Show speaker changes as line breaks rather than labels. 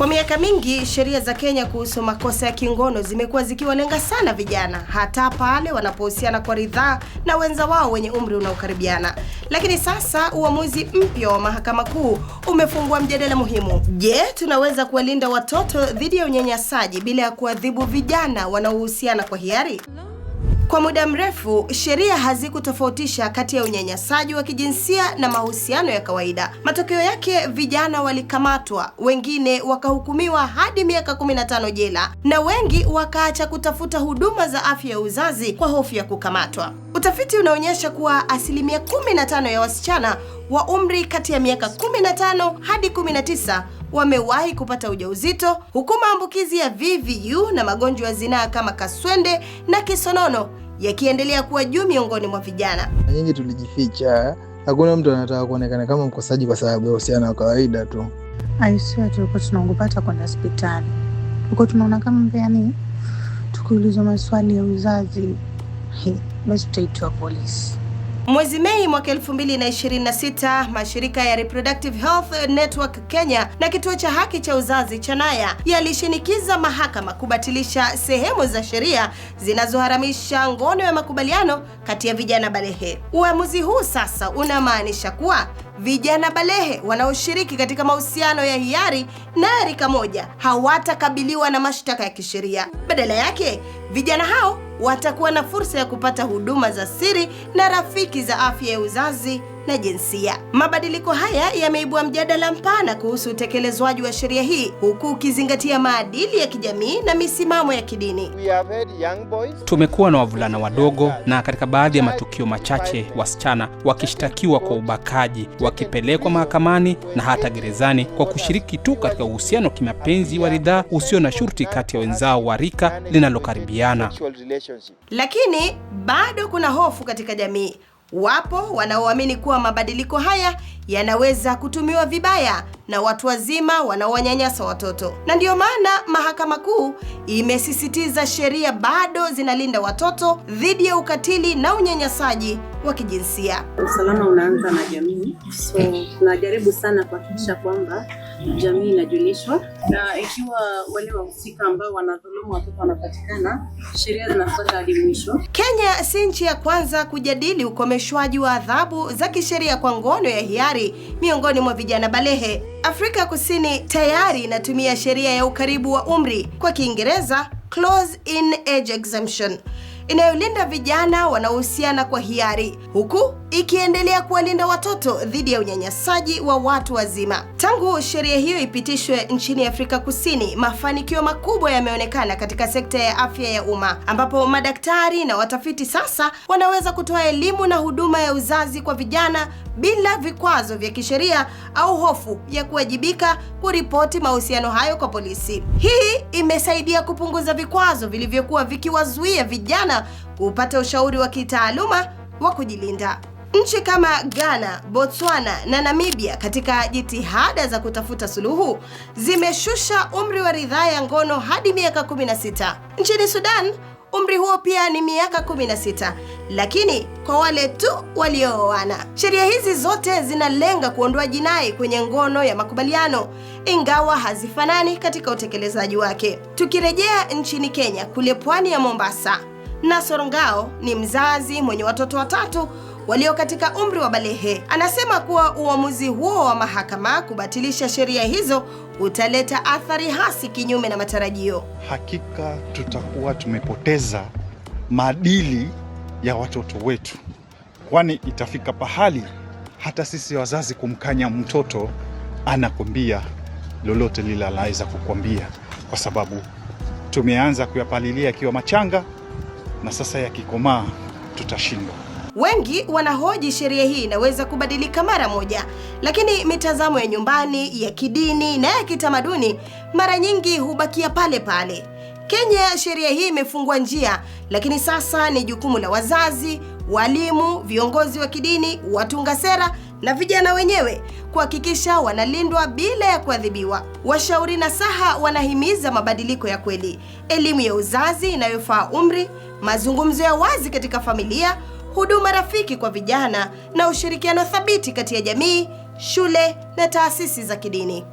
Kwa miaka mingi, sheria za Kenya kuhusu makosa ya kingono zimekuwa zikiwalenga sana vijana, hata pale wanapohusiana kwa ridhaa na wenza wao wenye umri unaokaribiana. Lakini sasa uamuzi mpya wa Mahakama Kuu umefungua mjadala muhimu. Je, tunaweza kuwalinda watoto dhidi ya unyanyasaji bila ya kuadhibu vijana wanaohusiana kwa hiari? Kwa muda mrefu, sheria hazikutofautisha kati ya unyanyasaji wa kijinsia na mahusiano ya kawaida. Matokeo yake, vijana walikamatwa, wengine wakahukumiwa hadi miaka 15 jela, na wengi wakaacha kutafuta huduma za afya ya uzazi kwa hofu ya kukamatwa. Utafiti unaonyesha kuwa 15% ya wasichana wa umri kati ya miaka 15 hadi 19 wamewahi kupata ujauzito, huku maambukizi ya VVU na magonjwa ya zinaa kama kaswende na kisonono yakiendelea kuwa juu miongoni mwa vijana.
Nyingi tulijificha, hakuna mtu anataka kuonekana kama mkosaji kwa sababu ya uhusiano wa kawaida tu.
Aisee, tulikuwa tunaogopa kwenda hospitali. Tulikuwa tunaona kama yani tukiulizwa maswali ya uzazi, basi tutaitwa polisi.
Mwezi Mei mwaka 2026, mashirika ya Reproductive Health Network Kenya na kituo cha haki cha uzazi cha Naya yalishinikiza mahakama kubatilisha sehemu za sheria zinazoharamisha ngono ya makubaliano kati ya vijana balehe. Uamuzi huu sasa unamaanisha kuwa vijana balehe wanaoshiriki katika mahusiano ya hiari na rika moja hawatakabiliwa na mashtaka ya kisheria. Badala yake, vijana hao watakuwa na fursa ya kupata huduma za siri na rafiki za afya ya uzazi na jinsia. Mabadiliko haya yameibua mjadala mpana kuhusu utekelezwaji wa sheria hii, huku ukizingatia maadili ya kijamii na misimamo ya kidini.
Tumekuwa na wavulana wadogo na katika baadhi ya matukio machache wasichana wakishtakiwa kwa ubakaji, wakipelekwa mahakamani na hata gerezani kwa kushiriki tu katika uhusiano kimapenzi wa ridhaa usio na shurti kati ya wenzao wa rika linalokaribiana.
Lakini bado kuna hofu katika jamii. Wapo wanaoamini kuwa mabadiliko haya yanaweza kutumiwa vibaya na watu wazima wanaowanyanyasa watoto. Na ndiyo maana Mahakama Kuu imesisitiza sheria bado zinalinda watoto dhidi ya ukatili na unyanyasaji wa kijinsia.
Usalama unaanza na jamii. So tunajaribu sana kuhakikisha kwamba jamii inajulishwa, na ikiwa wale wahusika ambao wanadhulumu watoto wanapatikana, sheria zinafuata hadi mwisho.
Kenya si nchi ya kwanza kujadili ukomeshwaji wa adhabu za kisheria kwa ngono ya hiari miongoni mwa vijana balehe. Afrika Kusini tayari inatumia sheria ya ukaribu wa umri, kwa Kiingereza Close in Age Exemption, inayolinda vijana wanaohusiana kwa hiari, huku ikiendelea kuwalinda watoto dhidi ya unyanyasaji wa watu wazima. Tangu sheria hiyo ipitishwe nchini Afrika Kusini, mafanikio makubwa yameonekana katika sekta ya afya ya umma, ambapo madaktari na watafiti sasa wanaweza kutoa elimu na huduma ya uzazi kwa vijana bila vikwazo vya kisheria au hofu ya kuwajibika kuripoti mahusiano hayo kwa polisi. Hii imesaidia kupunguza vikwazo vilivyokuwa vikiwazuia vijana kupata ushauri wa kitaaluma wa kujilinda. Nchi kama Ghana, Botswana na Namibia, katika jitihada za kutafuta suluhu, zimeshusha umri wa ridhaa ya ngono hadi miaka 16. Nchini Sudan, umri huo pia ni miaka 16, lakini kwa wale tu waliooana. Sheria hizi zote zinalenga kuondoa jinai kwenye ngono ya makubaliano, ingawa hazifanani katika utekelezaji wake. Tukirejea nchini Kenya, kule pwani ya Mombasa, Nasoro Ngao ni mzazi mwenye watoto 3 walio katika umri wa balehe. Anasema kuwa uamuzi huo wa mahakama kubatilisha sheria hizo utaleta athari hasi kinyume na matarajio.
Hakika tutakuwa tumepoteza maadili ya watoto wetu, kwani itafika pahali hata sisi wazazi kumkanya mtoto anakwambia lolote lile anaweza kukwambia, kwa sababu tumeanza kuyapalilia akiwa machanga na sasa yakikomaa tutashindwa.
Wengi wanahoji sheria hii inaweza kubadilika mara moja, lakini mitazamo ya nyumbani, ya kidini na ya kitamaduni mara nyingi hubakia pale pale. Kenya, sheria hii imefungua njia, lakini sasa ni jukumu la wazazi, walimu, viongozi wa kidini, watunga sera na vijana wenyewe kuhakikisha wanalindwa bila ya kuadhibiwa. Washauri nasaha wanahimiza mabadiliko ya kweli, elimu ya uzazi inayofaa umri, mazungumzo ya wazi katika familia, huduma rafiki kwa vijana na ushirikiano thabiti kati ya jamii, shule na taasisi za kidini.